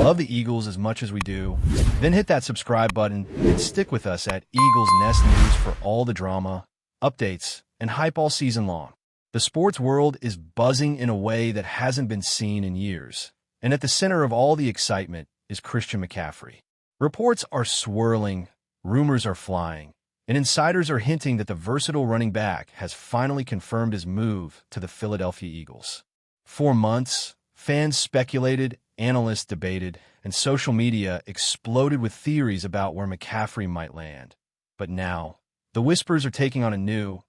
love the Eagles as much as we do, then hit that subscribe button and stick with us at Eagles Nest News for all the drama, updates, and hype all season long. The sports world is buzzing in a way that hasn't been seen in years, and at the center of all the excitement is Christian McCaffrey. Reports are swirling, rumors are flying, and insiders are hinting that the versatile running back has finally confirmed his move to the Philadelphia Eagles. For months, fans speculated, analysts debated, and social media exploded with theories about where McCaffrey might land. But now, the whispers are taking on a new,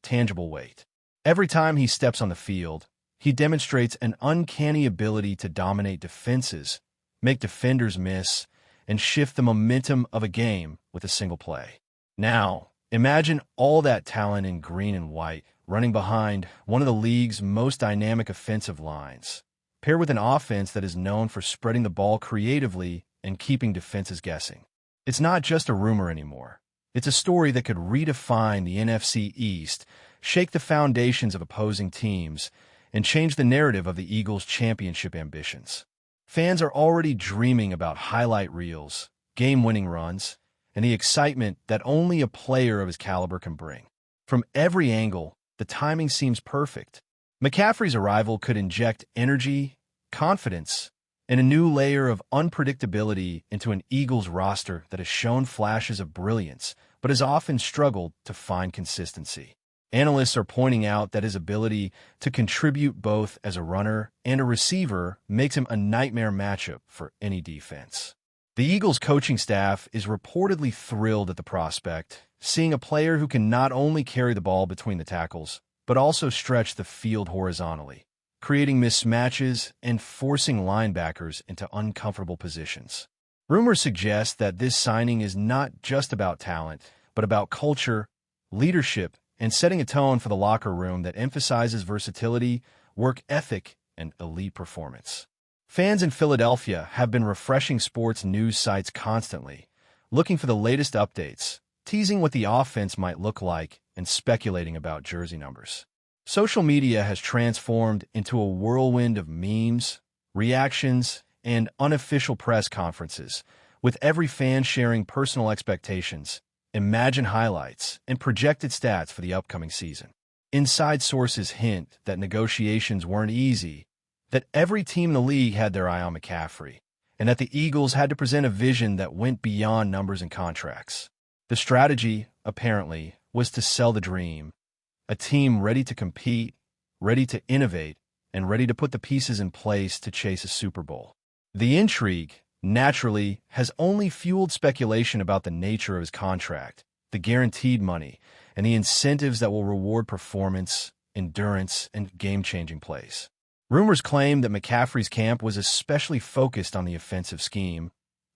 tangible weight. Every time he steps on the field, he demonstrates an uncanny ability to dominate defenses, make defenders miss, and shift the momentum of a game with a single play. Now, imagine all that talent in green and white running behind one of the league's most dynamic offensive lines, paired with an offense that is known for spreading the ball creatively and keeping defenses guessing. It's not just a rumor anymore. It's a story that could redefine the NFC East, shake the foundations of opposing teams, and change the narrative of the Eagles' championship ambitions. Fans are already dreaming about highlight reels, game-winning runs, and the excitement that only a player of his caliber can bring. From every angle, the timing seems perfect. McCaffrey's arrival could inject energy, confidence, and a new layer of unpredictability into an Eagles roster that has shown flashes of brilliance but has often struggled to find consistency. Analysts are pointing out that his ability to contribute both as a runner and a receiver makes him a nightmare matchup for any defense. The Eagles' coaching staff is reportedly thrilled at the prospect, seeing a player who can not only carry the ball between the tackles, but also stretch the field horizontally, creating mismatches and forcing linebackers into uncomfortable positions. Rumors suggest that this signing is not just about talent, but about culture, leadership, and setting a tone for the locker room that emphasizes versatility, work ethic, and elite performance. Fans in Philadelphia have been refreshing sports news sites constantly, looking for the latest updates, teasing what the offense might look like, and speculating about jersey numbers. Social media has transformed into a whirlwind of memes, reactions, and unofficial press conferences, with every fan sharing personal expectations, imagined highlights, and projected stats for the upcoming season. Inside sources hint that negotiations weren't easy, that every team in the league had their eye on McCaffrey, and that the Eagles had to present a vision that went beyond numbers and contracts. The strategy, apparently, was to sell the dream, a team ready to compete, ready to innovate, and ready to put the pieces in place to chase a Super Bowl. The intrigue, naturally, has only fueled speculation about the nature of his contract, the guaranteed money, and the incentives that will reward performance, endurance, and game-changing plays. Rumors claim that McCaffrey's camp was especially focused on the offensive scheme,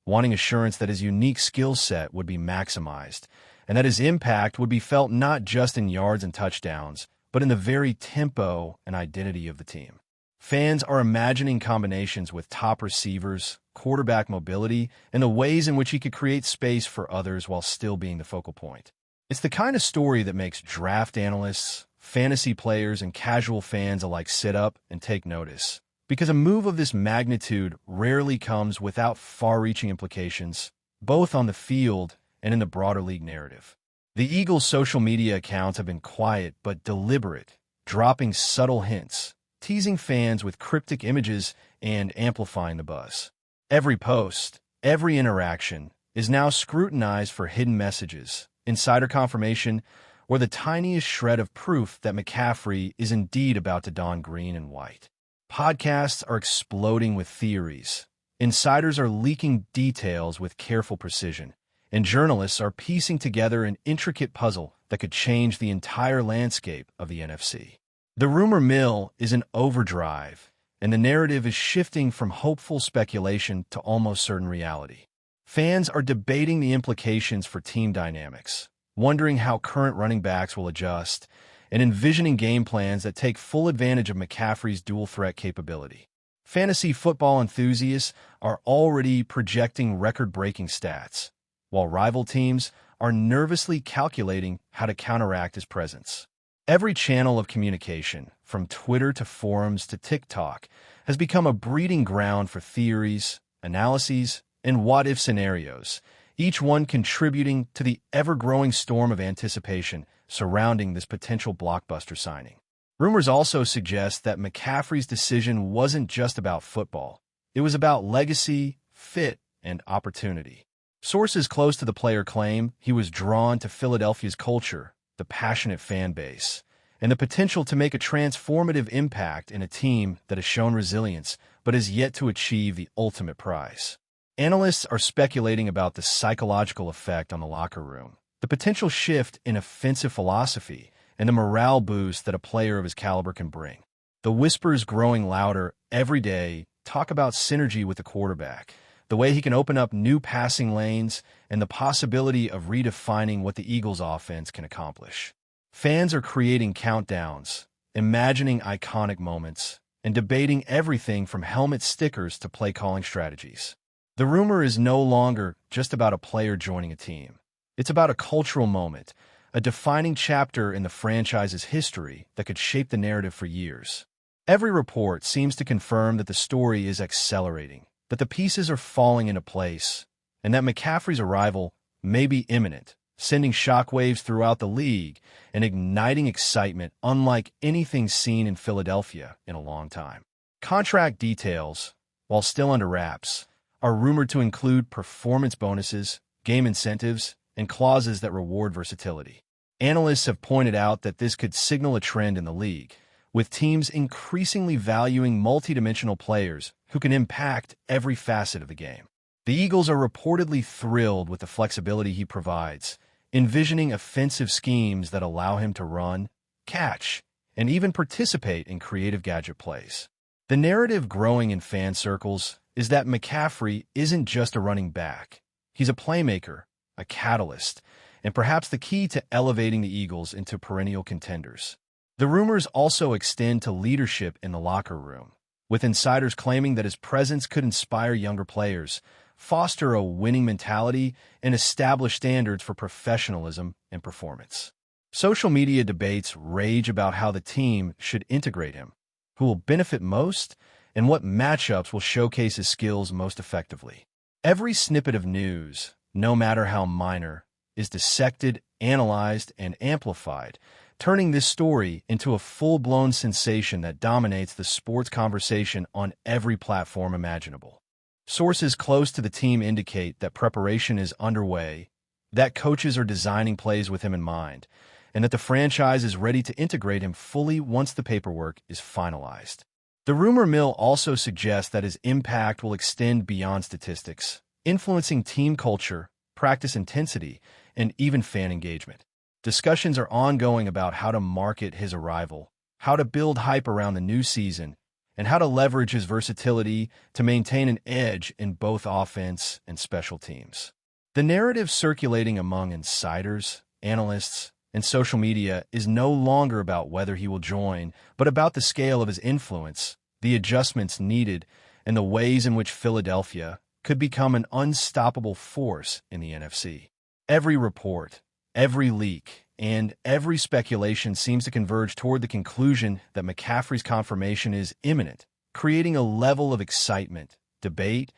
wanting assurance that his unique skill set would be maximized, and that his impact would be felt not just in yards and touchdowns, but in the very tempo and identity of the team. Fans are imagining combinations with top receivers, quarterback mobility, and the ways in which he could create space for others while still being the focal point. It's the kind of story that makes draft analysts, fantasy players, and casual fans alike sit up and take notice, because a move of this magnitude rarely comes without far-reaching implications, both on the field and in the broader league narrative. The Eagles' social media accounts have been quiet but deliberate, dropping subtle hints, teasing fans with cryptic images and amplifying the buzz. Every post, every interaction, is now scrutinized for hidden messages, insider confirmation, or the tiniest shred of proof that McCaffrey is indeed about to don green and white. Podcasts are exploding with theories. Insiders are leaking details with careful precision, and journalists are piecing together an intricate puzzle that could change the entire landscape of the NFC. The rumor mill is in overdrive, and the narrative is shifting from hopeful speculation to almost certain reality. Fans are debating the implications for team dynamics, wondering how current running backs will adjust, and envisioning game plans that take full advantage of McCaffrey's dual-threat capability. Fantasy football enthusiasts are already projecting record-breaking stats, while rival teams are nervously calculating how to counteract his presence. Every channel of communication, from Twitter to forums to TikTok, has become a breeding ground for theories, analyses, and what-if scenarios, each one contributing to the ever-growing storm of anticipation surrounding this potential blockbuster signing. Rumors also suggest that McCaffrey's decision wasn't just about football. It was about legacy, fit, and opportunity. Sources close to the player claim he was drawn to Philadelphia's culture, the passionate fan base, and the potential to make a transformative impact in a team that has shown resilience but has yet to achieve the ultimate prize. Analysts are speculating about the psychological effect on the locker room, the potential shift in offensive philosophy, and the morale boost that a player of his caliber can bring. The whispers growing louder every day talk about synergy with the quarterback, the way he can open up new passing lanes, and the possibility of redefining what the Eagles' offense can accomplish. Fans are creating countdowns, imagining iconic moments, and debating everything from helmet stickers to play-calling strategies. The rumor is no longer just about a player joining a team. It's about a cultural moment, a defining chapter in the franchise's history that could shape the narrative for years. Every report seems to confirm that the story is accelerating, that the pieces are falling into place, and that McCaffrey's arrival may be imminent, sending shockwaves throughout the league and igniting excitement unlike anything seen in Philadelphia in a long time. Contract details, while still under wraps, are rumored to include performance bonuses, game incentives, and clauses that reward versatility. Analysts have pointed out that this could signal a trend in the league, with teams increasingly valuing multidimensional players who can impact every facet of the game. The Eagles are reportedly thrilled with the flexibility he provides, envisioning offensive schemes that allow him to run, catch, and even participate in creative gadget plays. The narrative growing in fan circles is that McCaffrey isn't just a running back. He's a playmaker, a catalyst, and perhaps the key to elevating the Eagles into perennial contenders. The rumors also extend to leadership in the locker room, with insiders claiming that his presence could inspire younger players, foster a winning mentality, and establish standards for professionalism and performance. Social media debates rage about how the team should integrate him, who will benefit most, and what matchups will showcase his skills most effectively. Every snippet of news, no matter how minor, is dissected, analyzed, and amplified, turning this story into a full-blown sensation that dominates the sports conversation on every platform imaginable. Sources close to the team indicate that preparation is underway, that coaches are designing plays with him in mind, and that the franchise is ready to integrate him fully once the paperwork is finalized. The rumor mill also suggests that his impact will extend beyond statistics, influencing team culture, practice intensity, and even fan engagement. Discussions are ongoing about how to market his arrival, how to build hype around the new season, and how to leverage his versatility to maintain an edge in both offense and special teams. The narrative circulating among insiders, analysts, and social media is no longer about whether he will join, but about the scale of his influence, the adjustments needed, and the ways in which Philadelphia could become an unstoppable force in the NFC. Every report, every leak, and every speculation seems to converge toward the conclusion that McCaffrey's confirmation is imminent, creating a level of excitement, debate,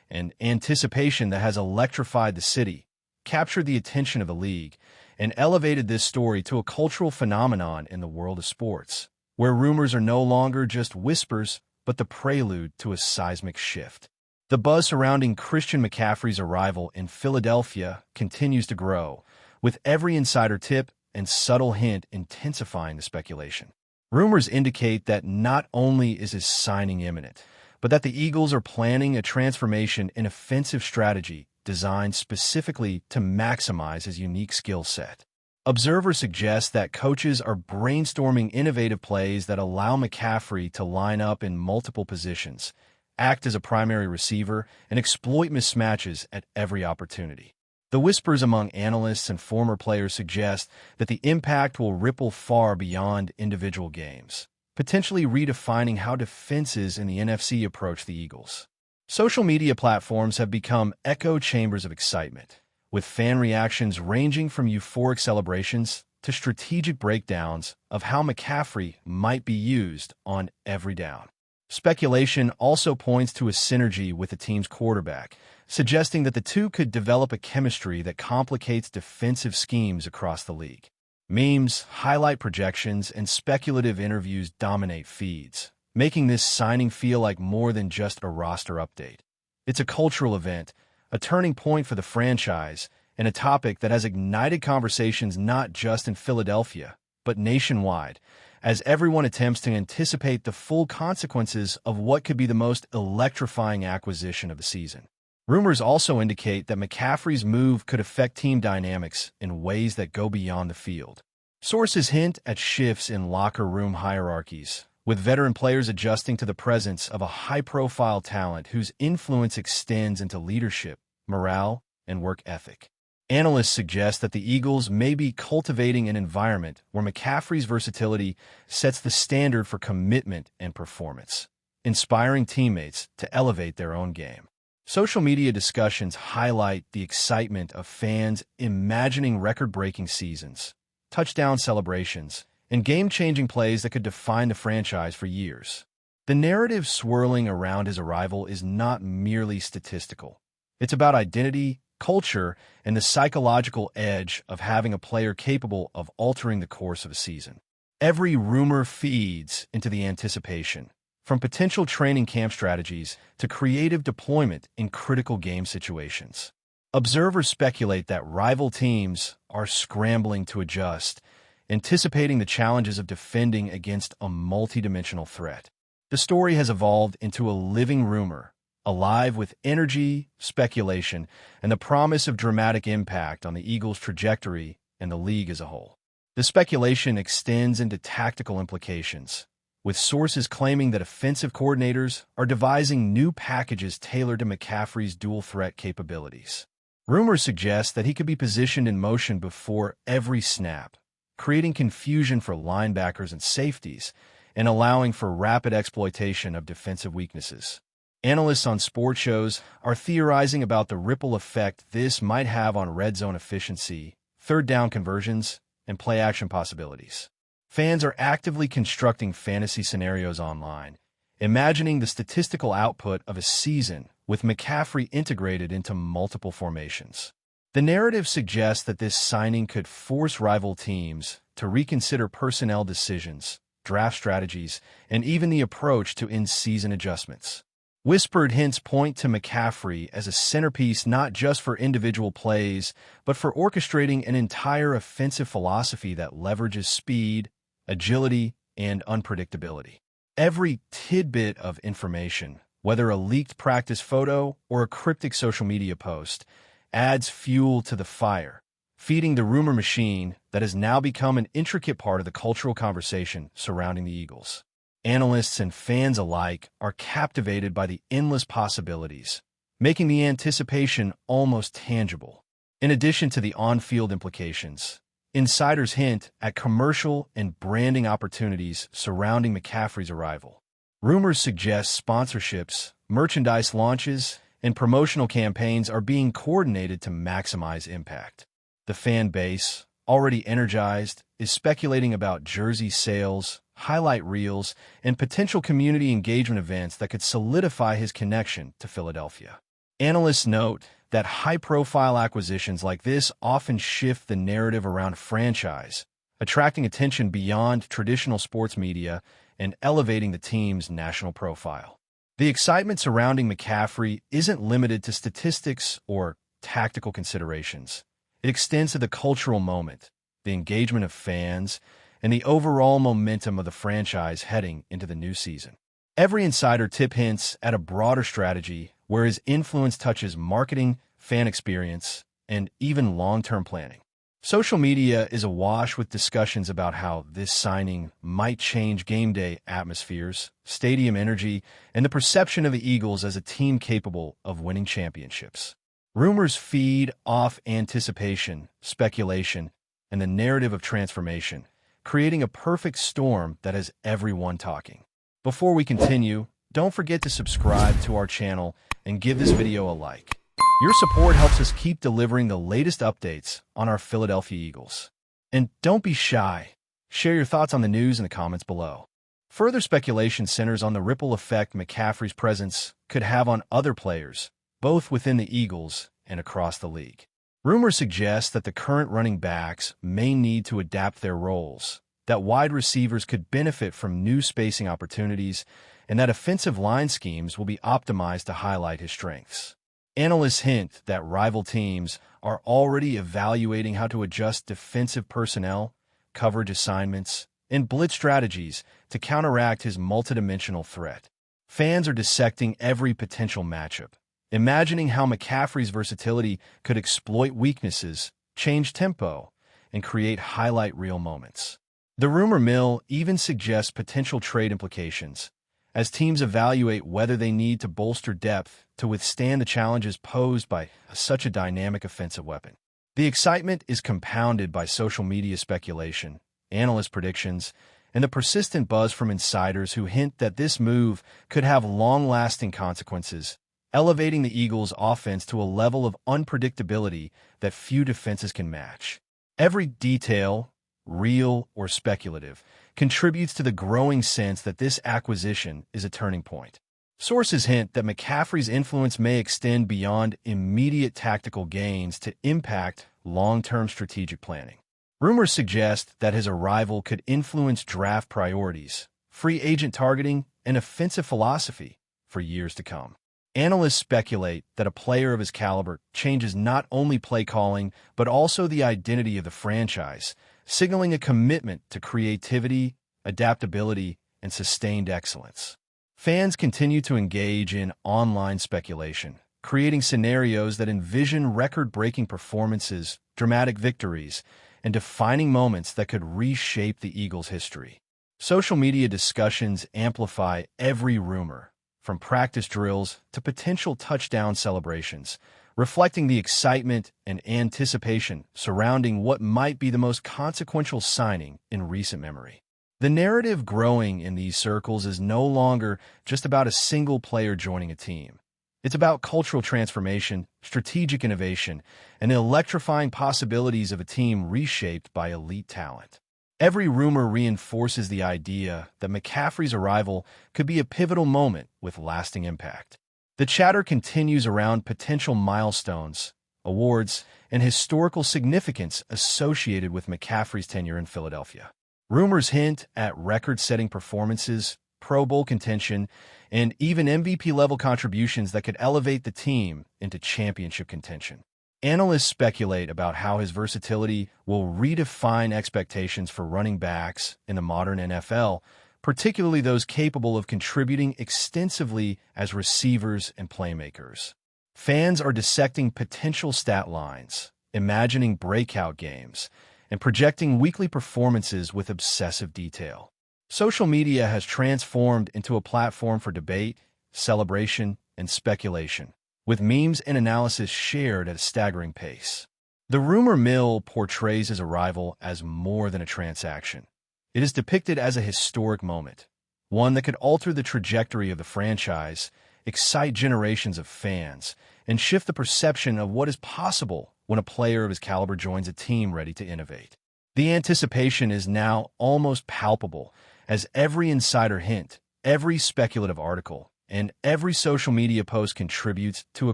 and anticipation that has electrified the city, captured the attention of the league, and elevated this story to a cultural phenomenon in the world of sports, where rumors are no longer just whispers, but the prelude to a seismic shift. The buzz surrounding Christian McCaffrey's arrival in Philadelphia continues to grow, with every insider tip and subtle hint intensifying the speculation. Rumors indicate that not only is his signing imminent, but that the Eagles are planning a transformation in offensive strategy designed specifically to maximize his unique skill set. Observers suggest that coaches are brainstorming innovative plays that allow McCaffrey to line up in multiple positions, act as a primary receiver, and exploit mismatches at every opportunity. The whispers among analysts and former players suggest that the impact will ripple far beyond individual games, potentially redefining how defenses in the NFC approach the Eagles. Social media platforms have become echo chambers of excitement, with fan reactions ranging from euphoric celebrations to strategic breakdowns of how McCaffrey might be used on every down. Speculation also points to a synergy with the team's quarterback, suggesting that the two could develop a chemistry that complicates defensive schemes across the league. Memes, highlight projections, and speculative interviews dominate feeds, making this signing feel like more than just a roster update. It's a cultural event, a turning point for the franchise, and a topic that has ignited conversations not just in Philadelphia, but nationwide, as everyone attempts to anticipate the full consequences of what could be the most electrifying acquisition of the season. Rumors also indicate that McCaffrey's move could affect team dynamics in ways that go beyond the field. Sources hint at shifts in locker room hierarchies, with veteran players adjusting to the presence of a high-profile talent whose influence extends into leadership, morale, and work ethic. Analysts suggest that the Eagles may be cultivating an environment where McCaffrey's versatility sets the standard for commitment and performance, inspiring teammates to elevate their own game. Social media discussions highlight the excitement of fans imagining record-breaking seasons, touchdown celebrations, and game-changing plays that could define the franchise for years. The narrative swirling around his arrival is not merely statistical. It's about identity, culture, and the psychological edge of having a player capable of altering the course of a season. Every rumor feeds into the anticipation, from potential training camp strategies to creative deployment in critical game situations. Observers speculate that rival teams are scrambling to adjust, anticipating the challenges of defending against a multidimensional threat. The story has evolved into a living rumor, alive with energy, speculation, and the promise of dramatic impact on the Eagles' trajectory and the league as a whole. The speculation extends into tactical implications, with sources claiming that offensive coordinators are devising new packages tailored to McCaffrey's dual-threat capabilities. Rumors suggest that he could be positioned in motion before every snap, creating confusion for linebackers and safeties, and allowing for rapid exploitation of defensive weaknesses. Analysts on sports shows are theorizing about the ripple effect this might have on red zone efficiency, third down conversions, and play-action possibilities. Fans are actively constructing fantasy scenarios online, imagining the statistical output of a season with McCaffrey integrated into multiple formations. The narrative suggests that this signing could force rival teams to reconsider personnel decisions, draft strategies, and even the approach to in-season adjustments. Whispered hints point to McCaffrey as a centerpiece not just for individual plays, but for orchestrating an entire offensive philosophy that leverages speed, agility, and unpredictability. Every tidbit of information, whether a leaked practice photo or a cryptic social media post, adds fuel to the fire, feeding the rumor machine that has now become an intricate part of the cultural conversation surrounding the Eagles. Analysts and fans alike are captivated by the endless possibilities, making the anticipation almost tangible. In addition to the on-field implications, insiders hint at commercial and branding opportunities surrounding McCaffrey's arrival. Rumors suggest sponsorships, merchandise launches, and promotional campaigns are being coordinated to maximize impact. The fan base, already energized, is speculating about jersey sales, highlight reels, and potential community engagement events that could solidify his connection to Philadelphia. Analysts note that high-profile acquisitions like this often shift the narrative around a franchise, attracting attention beyond traditional sports media and elevating the team's national profile. The excitement surrounding McCaffrey isn't limited to statistics or tactical considerations. It extends to the cultural moment, the engagement of fans, and the overall momentum of the franchise heading into the new season. Every insider tip hints at a broader strategy where his influence touches marketing, fan experience, and even long-term planning. Social media is awash with discussions about how this signing might change game day atmospheres, stadium energy, and the perception of the Eagles as a team capable of winning championships. Rumors feed off anticipation, speculation, and the narrative of transformation, creating a perfect storm that has everyone talking. Before we continue, don't forget to subscribe to our channel and give this video a like. Your support helps us keep delivering the latest updates on our Philadelphia Eagles. And don't be shy. Share your thoughts on the news in the comments below. Further speculation centers on the ripple effect McCaffrey's presence could have on other players, both within the Eagles and across the league. Rumors suggest that the current running backs may need to adapt their roles, that wide receivers could benefit from new spacing opportunities, and that offensive line schemes will be optimized to highlight his strengths. Analysts hint that rival teams are already evaluating how to adjust defensive personnel, coverage assignments, and blitz strategies to counteract his multidimensional threat. Fans are dissecting every potential matchup, imagining how McCaffrey's versatility could exploit weaknesses, change tempo, and create highlight reel moments. The rumor mill even suggests potential trade implications, as teams evaluate whether they need to bolster depth to withstand the challenges posed by such a dynamic offensive weapon. The excitement is compounded by social media speculation, analyst predictions, and the persistent buzz from insiders who hint that this move could have long-lasting consequences, elevating the Eagles' offense to a level of unpredictability that few defenses can match. Every detail, real or speculative, contributes to the growing sense that this acquisition is a turning point. Sources hint that McCaffrey's influence may extend beyond immediate tactical gains to impact long-term strategic planning. Rumors suggest that his arrival could influence draft priorities, free agent targeting, and offensive philosophy for years to come. Analysts speculate that a player of his caliber changes not only play calling, but also the identity of the franchise, signaling a commitment to creativity, adaptability, and sustained excellence. Fans continue to engage in online speculation, creating scenarios that envision record-breaking performances, dramatic victories, and defining moments that could reshape the Eagles' history. Social media discussions amplify every rumor, from practice drills to potential touchdown celebrations, reflecting the excitement and anticipation surrounding what might be the most consequential signing in recent memory. The narrative growing in these circles is no longer just about a single player joining a team. It's about cultural transformation, strategic innovation, and the electrifying possibilities of a team reshaped by elite talent. Every rumor reinforces the idea that McCaffrey's arrival could be a pivotal moment with lasting impact. The chatter continues around potential milestones, awards, and historical significance associated with McCaffrey's tenure in Philadelphia. Rumors hint at record-setting performances, Pro Bowl contention, and even MVP-level contributions that could elevate the team into championship contention. Analysts speculate about how his versatility will redefine expectations for running backs in the modern NFL, particularly those capable of contributing extensively as receivers and playmakers. Fans are dissecting potential stat lines, imagining breakout games, and projecting weekly performances with obsessive detail. Social media has transformed into a platform for debate, celebration, and speculation, with memes and analysis shared at a staggering pace. The rumor mill portrays his arrival as more than a transaction. It is depicted as a historic moment, one that could alter the trajectory of the franchise, excite generations of fans, and shift the perception of what is possible when a player of his caliber joins a team ready to innovate. The anticipation is now almost palpable, as every insider hint, every speculative article, and every social media post contributes to a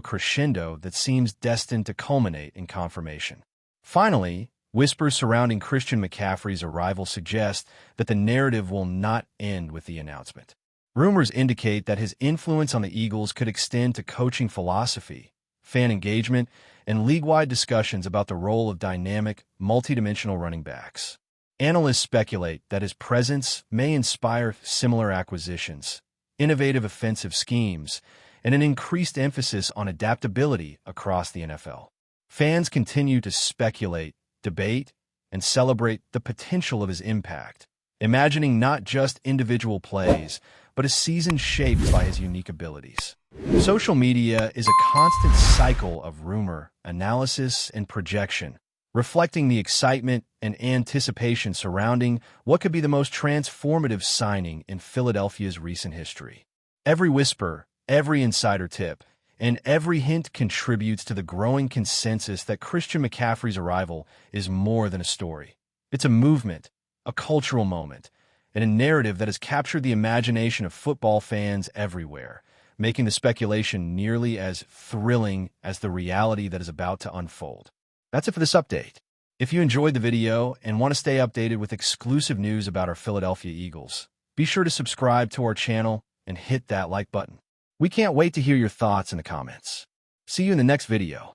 crescendo that seems destined to culminate in confirmation. Finally, whispers surrounding Christian McCaffrey's arrival suggest that the narrative will not end with the announcement. Rumors indicate that his influence on the Eagles could extend to coaching philosophy, fan engagement, and league-wide discussions about the role of dynamic, multidimensional running backs. Analysts speculate that his presence may inspire similar acquisitions, innovative offensive schemes, and an increased emphasis on adaptability across the NFL. Fans continue to speculate, debate, and celebrate the potential of his impact, imagining not just individual plays, but a season shaped by his unique abilities. Social media is a constant cycle of rumor, analysis, and projection, reflecting the excitement and anticipation surrounding what could be the most transformative signing in Philadelphia's recent history. Every whisper, every insider tip, and every hint contributes to the growing consensus that Christian McCaffrey's arrival is more than a story. It's a movement, a cultural moment, and a narrative that has captured the imagination of football fans everywhere, making the speculation nearly as thrilling as the reality that is about to unfold. That's it for this update. If you enjoyed the video and want to stay updated with exclusive news about our Philadelphia Eagles, be sure to subscribe to our channel and hit that like button. We can't wait to hear your thoughts in the comments. See you in the next video.